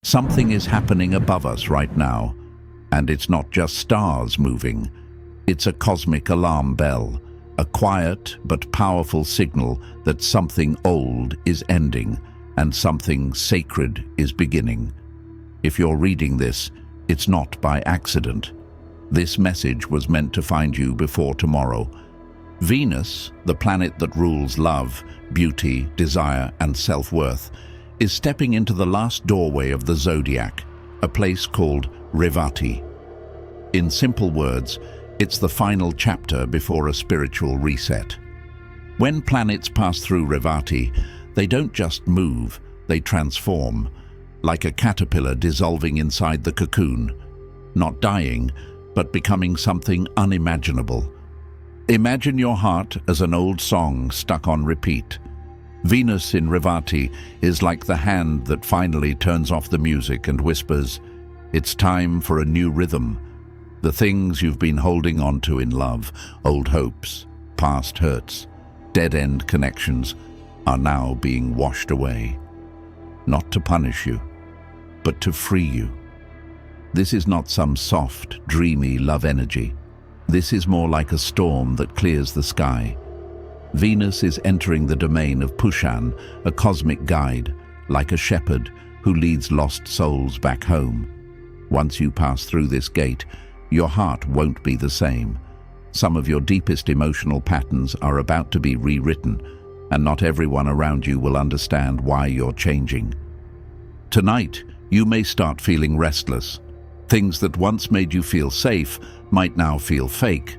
Something is happening above us right now, and it's not just stars moving. It's a cosmic alarm bell, a quiet but powerful signal that something old is ending and something sacred is beginning. If you're reading this, it's not by accident. This message was meant to find you before tomorrow. Venus, the planet that rules love, beauty, desire, and self-worth, is stepping into the last doorway of the zodiac, a place called Revati. In simple words, it's the final chapter before a spiritual reset. When planets pass through Revati, they don't just move, they transform, like a caterpillar dissolving inside the cocoon, not dying, but becoming something unimaginable. Imagine your heart as an old song stuck on repeat. Venus in Revati is like the hand that finally turns off the music and whispers, "It's time for a new rhythm." The things you've been holding on to in love, old hopes, past hurts, dead-end connections, are now being washed away. Not to punish you, but to free you. This is not some soft, dreamy love energy. This is more like a storm that clears the sky. Venus is entering the domain of Pushan, a cosmic guide, like a shepherd who leads lost souls back home. Once you pass through this gate, your heart won't be the same. Some of your deepest emotional patterns are about to be rewritten, and not everyone around you will understand why you're changing. Tonight, you may start feeling restless. Things that once made you feel safe might now feel fake.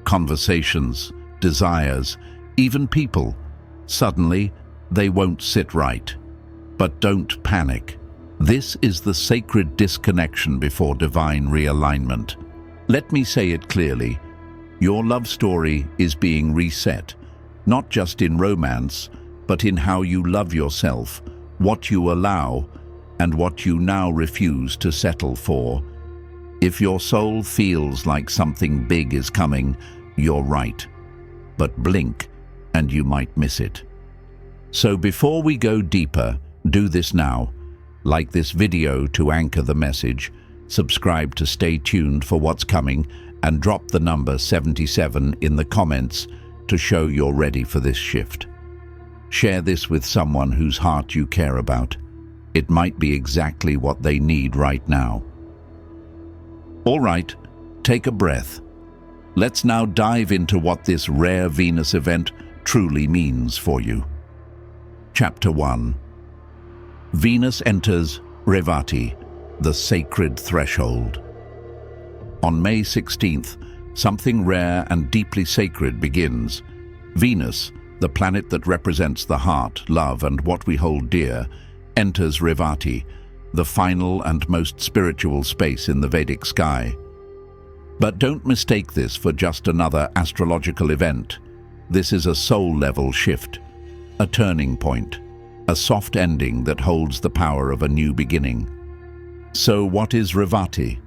Conversations, desires, even people. Suddenly, they won't sit right. But don't panic. This is the sacred disconnection before divine realignment. Let me say it clearly. Your love story is being reset, not just in romance, but in how you love yourself, what you allow, and what you now refuse to settle for. If your soul feels like something big is coming, you're right. But blink, and you might miss it. So before we go deeper, do this now. Like this video to anchor the message, subscribe to stay tuned for what's coming, and drop the number 77 in the comments to show you're ready for this shift. Share this with someone whose heart you care about. It might be exactly what they need right now. All right, take a breath. Let's now dive into what this rare Venus event truly means for you. Chapter 1. Venus enters Revati, the sacred threshold. On May 16th, something rare and deeply sacred begins. Venus, the planet that represents the heart, love, and what we hold dear, enters Revati, the final and most spiritual space in the Vedic sky. But don't mistake this for just another astrological event. This is a soul-level shift, a turning point, a soft ending that holds the power of a new beginning. So what is Revati?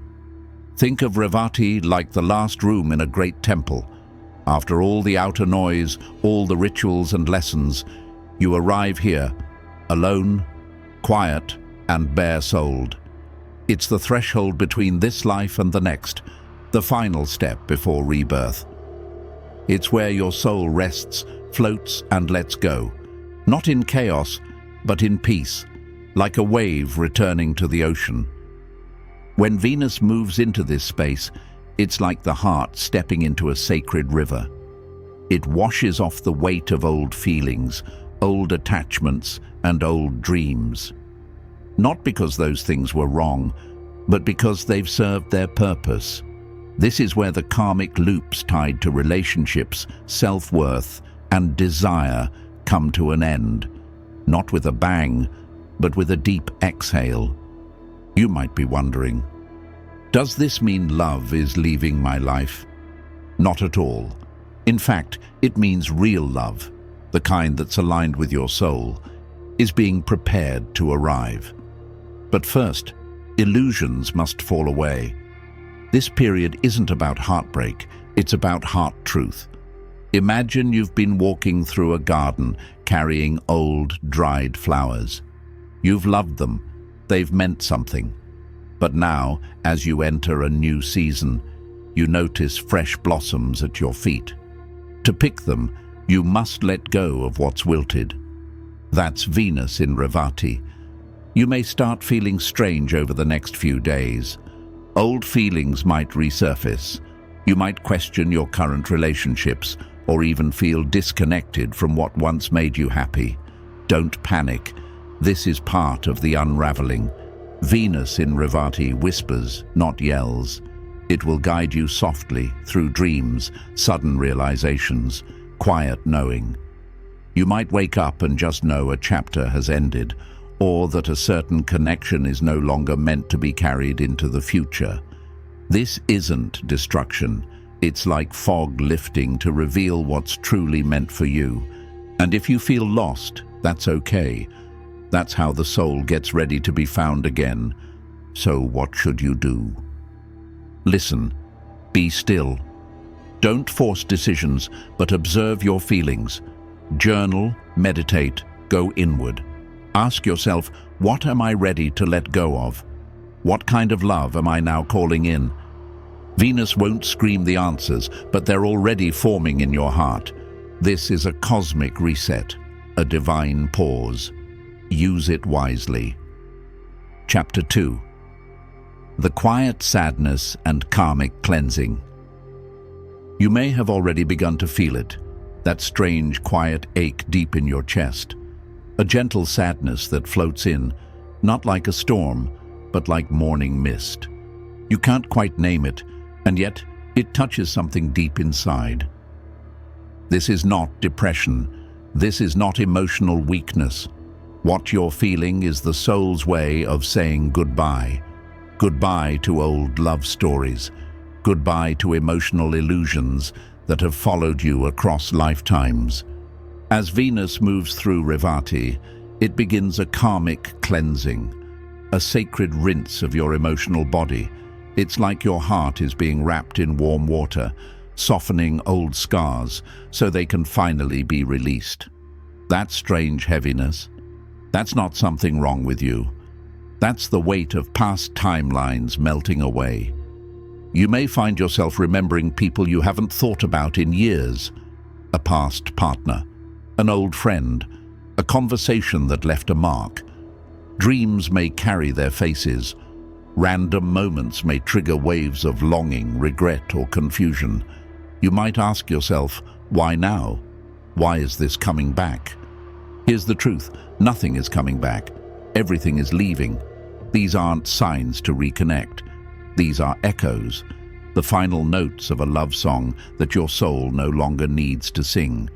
Think of Revati like the last room in a great temple. After all the outer noise, all the rituals and lessons, you arrive here, alone, quiet, and bare-souled. It's the threshold between this life and the next, the final step before rebirth. It's where your soul rests, floats, and lets go. Not in chaos, but in peace, like a wave returning to the ocean. When Venus moves into this space, it's like the heart stepping into a sacred river. It washes off the weight of old feelings, old attachments, and old dreams. Not because those things were wrong, but because they've served their purpose. This is where the karmic loops tied to relationships, self-worth, and desire come to an end. Not with a bang, but with a deep exhale. You might be wondering, does this mean love is leaving my life? Not at all. In fact, it means real love, the kind that's aligned with your soul, is being prepared to arrive. But first, illusions must fall away. This period isn't about heartbreak, it's about heart truth. Imagine you've been walking through a garden, carrying old, dried flowers. You've loved them, They've meant something. But now, as you enter a new season, you notice fresh blossoms at your feet. To pick them, you must let go of what's wilted. That's Venus in Revati. You may start feeling strange over the next few days. Old feelings might resurface. You might question your current relationships or even feel disconnected from what once made you happy. Don't panic. This is part of the unraveling. Venus in Revati whispers, not yells. It will guide you softly through dreams, sudden realizations, quiet knowing. You might wake up and just know a chapter has ended, or that a certain connection is no longer meant to be carried into the future. This isn't destruction. It's like fog lifting to reveal what's truly meant for you. And if you feel lost, that's okay. That's how the soul gets ready to be found again. So what should you do? Listen. Be still. Don't force decisions, but observe your feelings. Journal, meditate, go inward. Ask yourself, what am I ready to let go of? What kind of love am I now calling in? Venus won't scream the answers, but they're already forming in your heart. This is a cosmic reset, a divine pause. Use it wisely. Chapter 2. The quiet sadness and karmic cleansing. You may have already begun to feel it, that strange, quiet ache deep in your chest. A gentle sadness that floats in, not like a storm, but like morning mist. You can't quite name it, and yet it touches something deep inside. This is not depression. This is not emotional weakness. What you're feeling is the soul's way of saying goodbye. Goodbye to old love stories. Goodbye to emotional illusions that have followed you across lifetimes. As Venus moves through Revati, it begins a karmic cleansing, a sacred rinse of your emotional body. It's like your heart is being wrapped in warm water, softening old scars so they can finally be released. That strange heaviness, that's not something wrong with you. That's the weight of past timelines melting away. You may find yourself remembering people you haven't thought about in years. A past partner, an old friend, a conversation that left a mark. Dreams may carry their faces. Random moments may trigger waves of longing, regret, or confusion. You might ask yourself, why now? Why is this coming back? Here's the truth. Nothing is coming back. Everything is leaving. These aren't signs to reconnect. These are echoes, the final notes of a love song that your soul no longer needs to sing.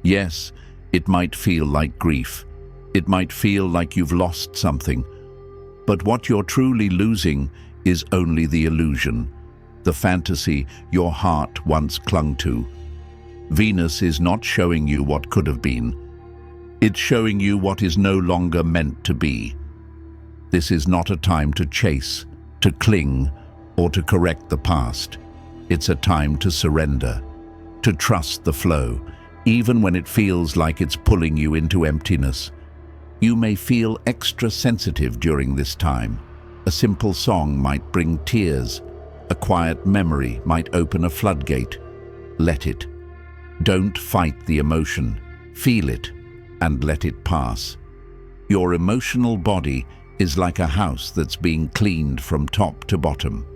Yes, it might feel like grief. It might feel like you've lost something. But what you're truly losing is only the illusion, the fantasy your heart once clung to. Venus is not showing you what could have been. It's showing you what is no longer meant to be. This is not a time to chase, to cling, or to correct the past. It's a time to surrender, to trust the flow, even when it feels like it's pulling you into emptiness. You may feel extra sensitive during this time. A simple song might bring tears. A quiet memory might open a floodgate. Let it. Don't fight the emotion. Feel it and let it pass. Your emotional body is like a house that's being cleaned from top to bottom.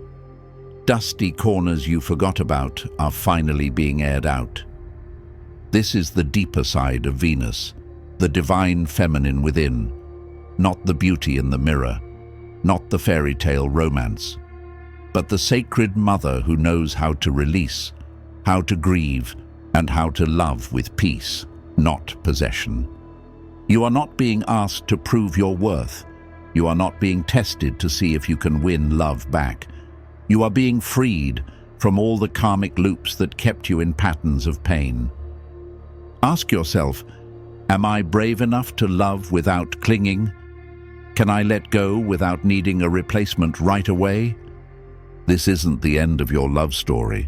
Dusty corners you forgot about are finally being aired out. This is the deeper side of Venus, the divine feminine within, not the beauty in the mirror, not the fairy tale romance, but the sacred mother who knows how to release, how to grieve, and how to love with peace, not possession. You are not being asked to prove your worth. You are not being tested to see if you can win love back. You are being freed from all the karmic loops that kept you in patterns of pain. Ask yourself, am I brave enough to love without clinging? Can I let go without needing a replacement right away? This isn't the end of your love story.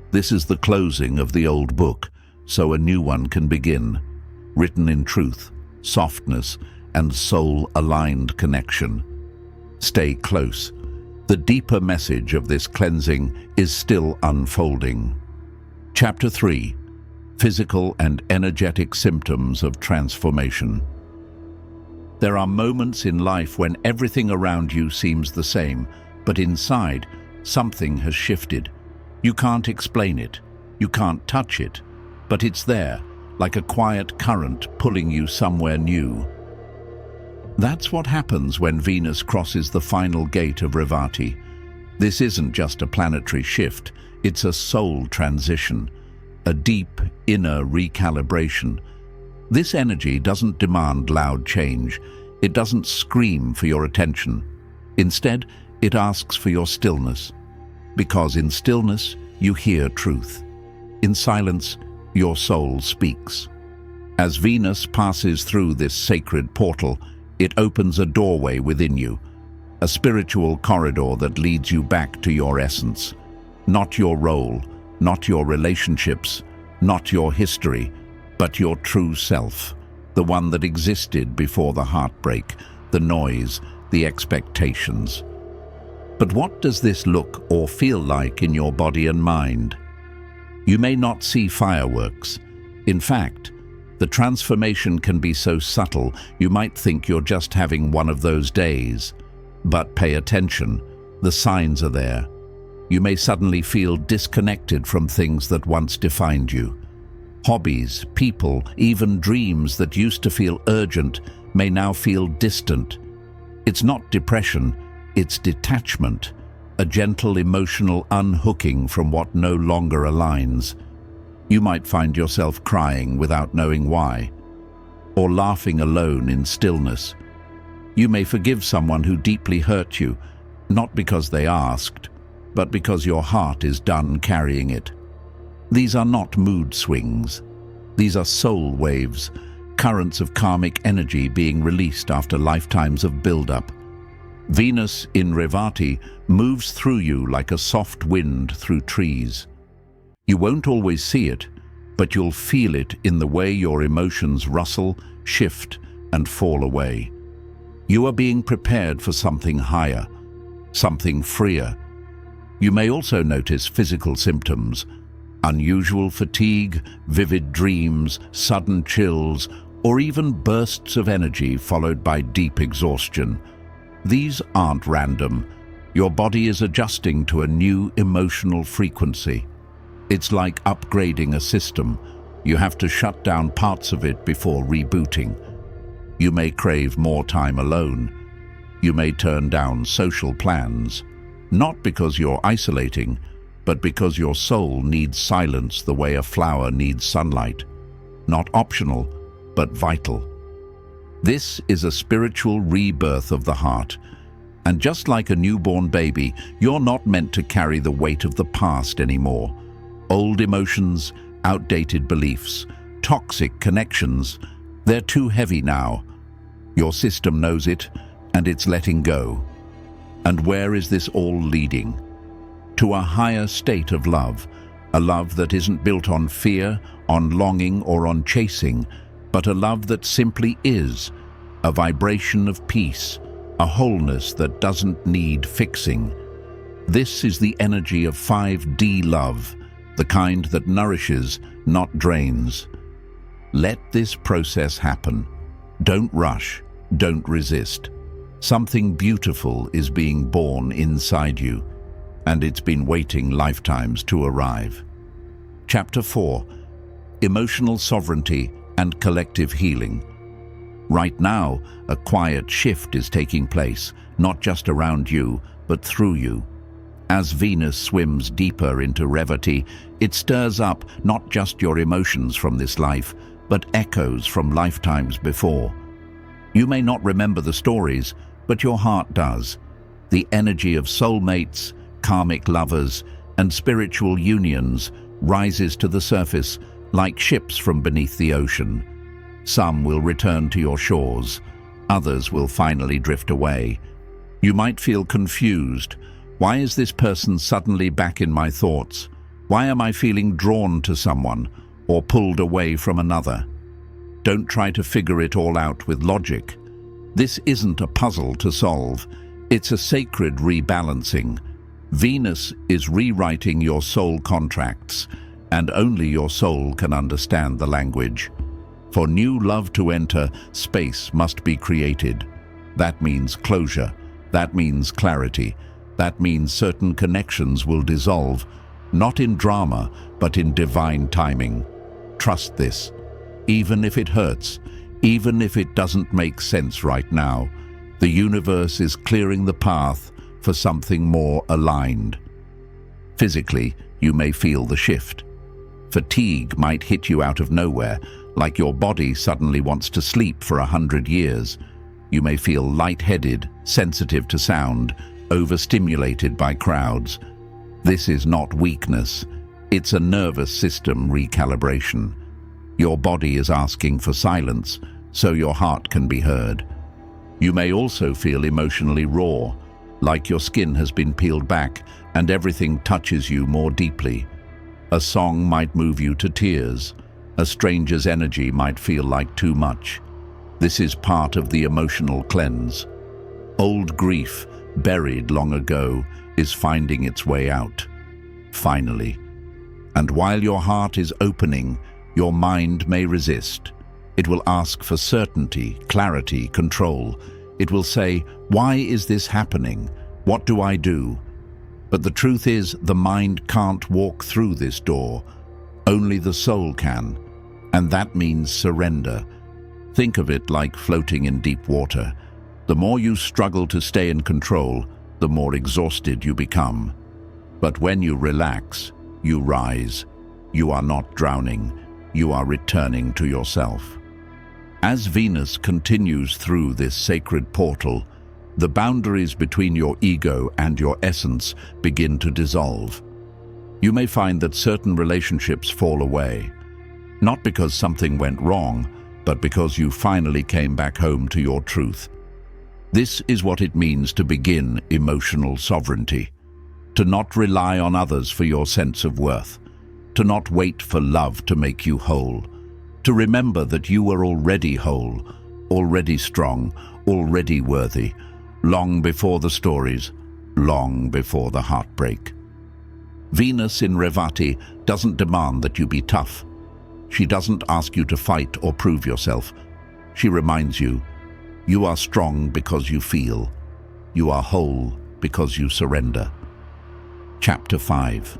This is the closing of the old book, so a new one can begin, written in truth, softness, and soul-aligned connection. Stay close. The deeper message of this cleansing is still unfolding. Chapter 3. Physical and energetic symptoms of transformation. There are moments in life when everything around you seems the same, but inside, something has shifted. You can't explain it, you can't touch it, but it's there, like a quiet current pulling you somewhere new. That's what happens when Venus crosses the final gate of Revati. This isn't just a planetary shift, it's a soul transition, a deep inner recalibration. This energy doesn't demand loud change. It doesn't scream for your attention. Instead, it asks for your stillness. Because in stillness, you hear truth. In silence, your soul speaks. As Venus passes through this sacred portal, it opens a doorway within you, a spiritual corridor that leads you back to your essence. Not your role, not your relationships, not your history, but your true self, the one that existed before the heartbreak, the noise, the expectations. But what does this look or feel like in your body and mind? You may not see fireworks. In fact, the transformation can be so subtle you might think you're just having one of those days. But pay attention, the signs are there. You may suddenly feel disconnected from things that once defined you. Hobbies, people, even dreams that used to feel urgent may now feel distant. It's not depression, it's detachment, a gentle emotional unhooking from what no longer aligns. You might find yourself crying without knowing why, or laughing alone in stillness. You may forgive someone who deeply hurt you, not because they asked, but because your heart is done carrying it. These are not mood swings. These are soul waves, currents of karmic energy being released after lifetimes of build-up. Venus in Revati moves through you like a soft wind through trees. You won't always see it, but you'll feel it in the way your emotions rustle, shift, and fall away. You are being prepared for something higher, something freer. You may also notice physical symptoms: unusual fatigue, vivid dreams, sudden chills, or even bursts of energy followed by deep exhaustion. These aren't random. Your body is adjusting to a new emotional frequency. It's like upgrading a system. You have to shut down parts of it before rebooting. You may crave more time alone. You may turn down social plans, not because you're isolating, but because your soul needs silence the way a flower needs sunlight. Not optional, but vital. This is a spiritual rebirth of the heart. And just like a newborn baby, you're not meant to carry the weight of the past anymore. Old emotions, outdated beliefs, toxic connections, they're too heavy now. Your system knows it, and it's letting go. And where is this all leading? To a higher state of love, a love that isn't built on fear, on longing, or on chasing, but a love that simply is, a vibration of peace, a wholeness that doesn't need fixing. This is the energy of 5D love, the kind that nourishes, not drains. Let this process happen. Don't rush, don't resist. Something beautiful is being born inside you, and it's been waiting lifetimes to arrive. Chapter 4. Emotional sovereignty and collective healing. Right now, a quiet shift is taking place, not just around you, but through you. As Venus swims deeper into Revati, it stirs up not just your emotions from this life, but echoes from lifetimes before. You may not remember the stories, but your heart does. The energy of soulmates, karmic lovers, and spiritual unions rises to the surface like ships from beneath the ocean. Some will return to your shores, others will finally drift away. You might feel confused. Why is this person suddenly back in my thoughts? Why am I feeling drawn to someone or pulled away from another? Don't try to figure it all out with logic. This isn't a puzzle to solve. It's a sacred rebalancing. Venus is rewriting your soul contracts, and only your soul can understand the language. For new love to enter, space must be created. That means closure. That means clarity. That means certain connections will dissolve, not in drama, but in divine timing. Trust this. Even if it hurts, even if it doesn't make sense right now, the universe is clearing the path for something more aligned. Physically, you may feel the shift. Fatigue might hit you out of nowhere, like your body suddenly wants to sleep for 100 years. You may feel lightheaded, sensitive to sound, overstimulated by crowds. This is not weakness. It's a nervous system recalibration. Your body is asking for silence, so your heart can be heard. You may also feel emotionally raw, like your skin has been peeled back and everything touches you more deeply. A song might move you to tears. A stranger's energy might feel like too much. This is part of the emotional cleanse. Old grief, buried long ago, is finding its way out. Finally. And while your heart is opening, your mind may resist. It will ask for certainty, clarity, control. It will say, "Why is this happening? What do I do?" But the truth is, the mind can't walk through this door. Only the soul can. And that means surrender. Think of it like floating in deep water. The more you struggle to stay in control, the more exhausted you become. But when you relax, you rise. You are not drowning. You are returning to yourself. As Venus continues through this sacred portal, the boundaries between your ego and your essence begin to dissolve. You may find that certain relationships fall away, not because something went wrong, but because you finally came back home to your truth. This is what it means to begin emotional sovereignty. To not rely on others for your sense of worth. To not wait for love to make you whole. To remember that you are already whole, already strong, already worthy, long before the stories, long before the heartbreak. Venus in Revati doesn't demand that you be tough. She doesn't ask you to fight or prove yourself. She reminds you, you are strong because you feel. You are whole because you surrender. Chapter 5.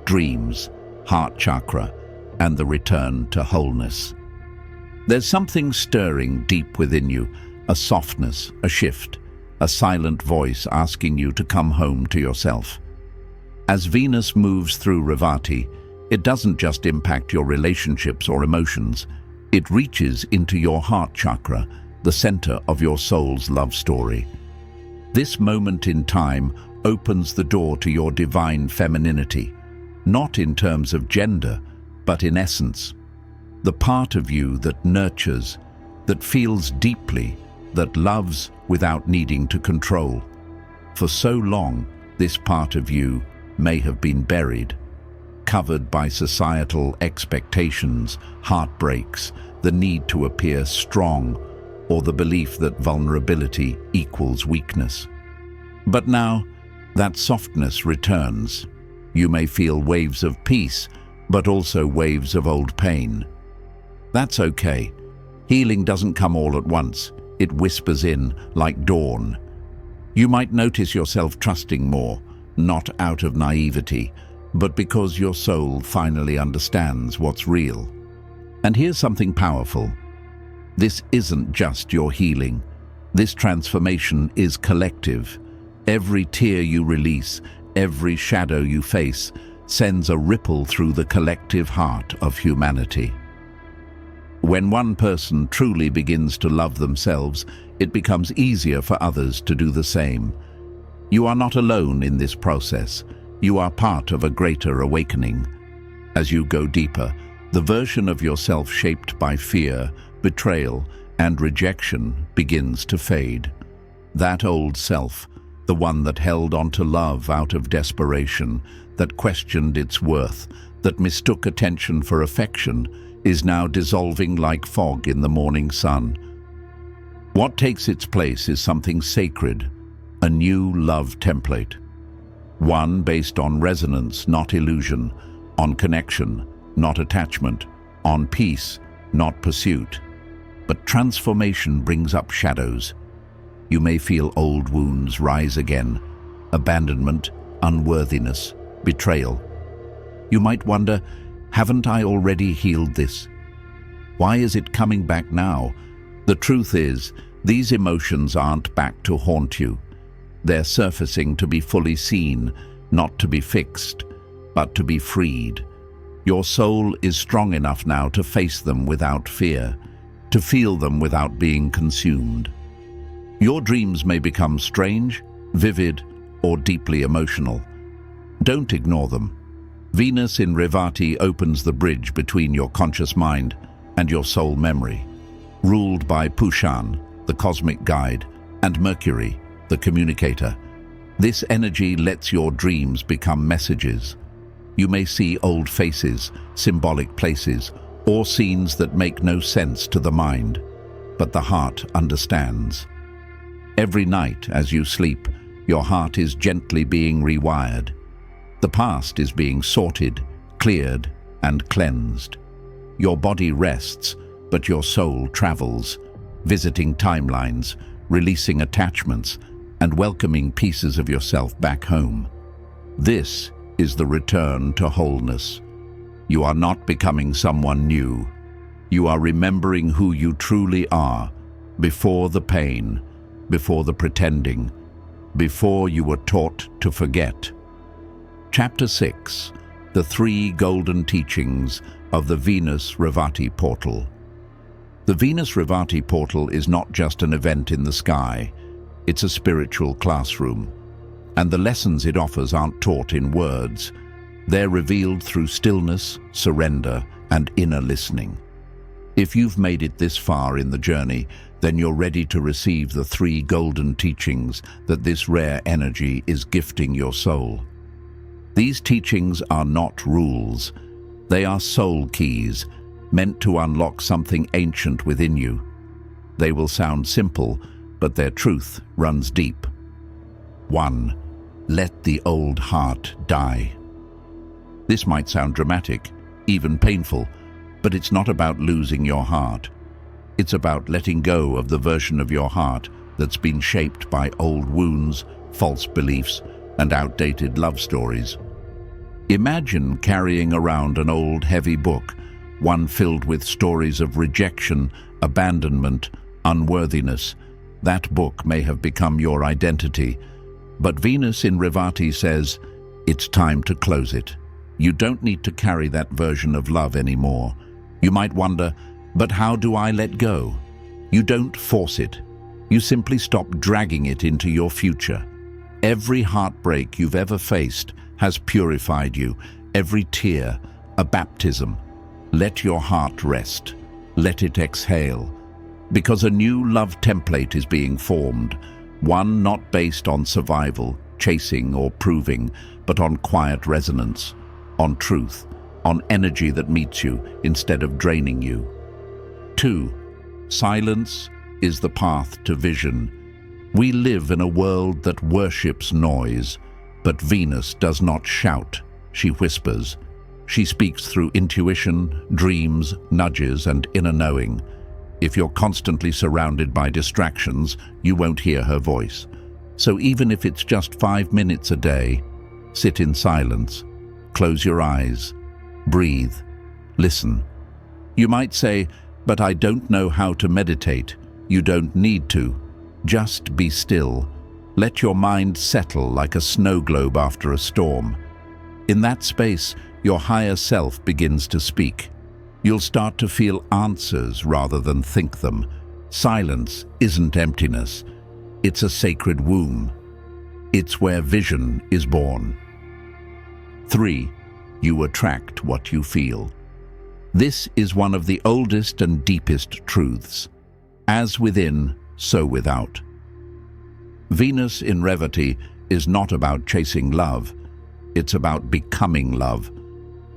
Dreams, Heart Chakra, and the Return to Wholeness. There's something stirring deep within you, a softness, a shift, a silent voice asking you to come home to yourself. As Venus moves through Revati, it doesn't just impact your relationships or emotions. It reaches into your heart chakra, the center of your soul's love story. This moment in time opens the door to your divine femininity, not in terms of gender, but in essence. The part of you that nurtures, that feels deeply, that loves without needing to control. For so long, this part of you may have been buried, covered by societal expectations, heartbreaks, the need to appear strong, or the belief that vulnerability equals weakness. But now, that softness returns. You may feel waves of peace, but also waves of old pain. That's okay. Healing doesn't come all at once. It whispers in like dawn. You might notice yourself trusting more, not out of naivety, but because your soul finally understands what's real. And here's something powerful. This isn't just your healing. This transformation is collective. Every tear you release, every shadow you face, sends a ripple through the collective heart of humanity. When one person truly begins to love themselves, it becomes easier for others to do the same. You are not alone in this process. You are part of a greater awakening. As you go deeper, the version of yourself shaped by fear, betrayal, and rejection begins to fade. That old self, the one that held on to love out of desperation, that questioned its worth, that mistook attention for affection, is now dissolving like fog in the morning sun. What takes its place is something sacred, a new love template. One based on resonance, not illusion, on connection, not attachment, on peace, not pursuit. But transformation brings up shadows. You may feel old wounds rise again, abandonment, unworthiness, betrayal. You might wonder, haven't I already healed this? Why is it coming back now? The truth is, these emotions aren't back to haunt you. They're surfacing to be fully seen, not to be fixed, but to be freed. Your soul is strong enough now to face them without fear, to feel them without being consumed. Your dreams may become strange, vivid, or deeply emotional. Don't ignore them. Venus in Revati opens the bridge between your conscious mind and your soul memory, ruled by Pushan, the cosmic guide, and Mercury, the communicator. This energy lets your dreams become messages. You may see old faces, symbolic places, or scenes that make no sense to the mind, but the heart understands. Every night as you sleep, your heart is gently being rewired. The past is being sorted, cleared, and cleansed. Your body rests, but your soul travels, visiting timelines, releasing attachments, and welcoming pieces of yourself back home. This is the return to wholeness. You are not becoming someone new. You are remembering who you truly are, before the pain, before the pretending, before you were taught to forget. Chapter 6: The Three Golden Teachings of the Venus Revati Portal. The Venus Revati Portal is not just an event in the sky, it's a spiritual classroom. And the lessons it offers aren't taught in words. They're revealed through stillness, surrender, and inner listening. If you've made it this far in the journey, then you're ready to receive the three golden teachings that this rare energy is gifting your soul. These teachings are not rules. They are soul keys, meant to unlock something ancient within you. They will sound simple, but their truth runs deep. 1. Let the old heart die. This might sound dramatic, even painful, but it's not about losing your heart. It's about letting go of the version of your heart that's been shaped by old wounds, false beliefs, and outdated love stories. Imagine carrying around an old, heavy book, one filled with stories of rejection, abandonment, unworthiness. That book may have become your identity, but Venus in Revati says, it's time to close it. You don't need to carry that version of love anymore. You might wonder, but how do I let go? You don't force it. You simply stop dragging it into your future. Every heartbreak you've ever faced has purified you. Every tear, a baptism. Let your heart rest. Let it exhale. Because a new love template is being formed, one not based on survival, chasing, or proving, but on quiet resonance, on truth, on energy that meets you instead of draining you. 2. Silence is the path to vision. We live in a world that worships noise, but Venus does not shout, she whispers. She speaks through intuition, dreams, nudges, and inner knowing. If you're constantly surrounded by distractions, you won't hear her voice. So even if it's just 5 minutes a day, sit in silence, close your eyes, breathe, listen. You might say, but I don't know how to meditate. You don't need to. Just be still. Let your mind settle like a snow globe after a storm. In that space, your higher self begins to speak. You'll start to feel answers rather than think them. Silence isn't emptiness. It's a sacred womb. It's where vision is born. 3. You attract what you feel. This is one of the oldest and deepest truths. As within, so without. Venus in Revati is not about chasing love. It's about becoming love.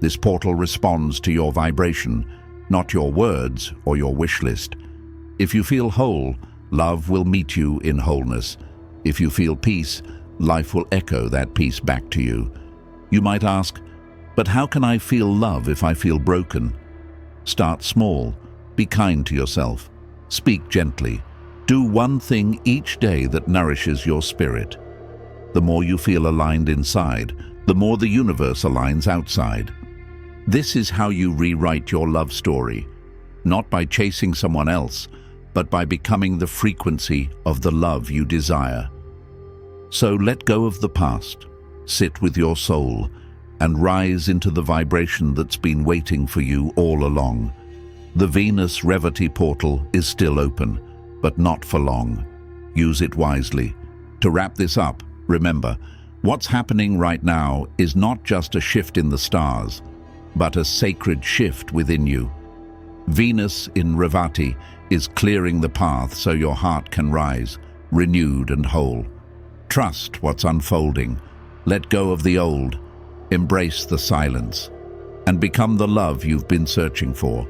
This portal responds to your vibration, not your words or your wish list. If you feel whole, love will meet you in wholeness. If you feel peace, life will echo that peace back to you. You might ask, but how can I feel love if I feel broken? Start small. Be kind to yourself. Speak gently. Do one thing each day that nourishes your spirit. The more you feel aligned inside, the more the universe aligns outside. This is how you rewrite your love story, not by chasing someone else, but by becoming the frequency of the love you desire. So let go of the past, sit with your soul, and rise into the vibration that's been waiting for you all along. The Venus Revati portal is still open, but not for long. Use it wisely. To wrap this up, remember, what's happening right now is not just a shift in the stars, but a sacred shift within you. Venus in Revati is clearing the path so your heart can rise, renewed and whole. Trust what's unfolding. Let go of the old. Embrace the silence. And become the love you've been searching for.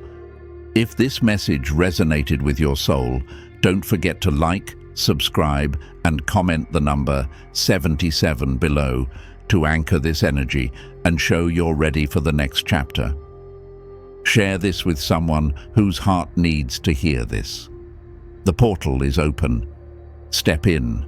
If this message resonated with your soul, don't forget to like, subscribe, and comment the number 77 below to anchor this energy and show you're ready for the next chapter. Share this with someone whose heart needs to hear this. The portal is open. Step in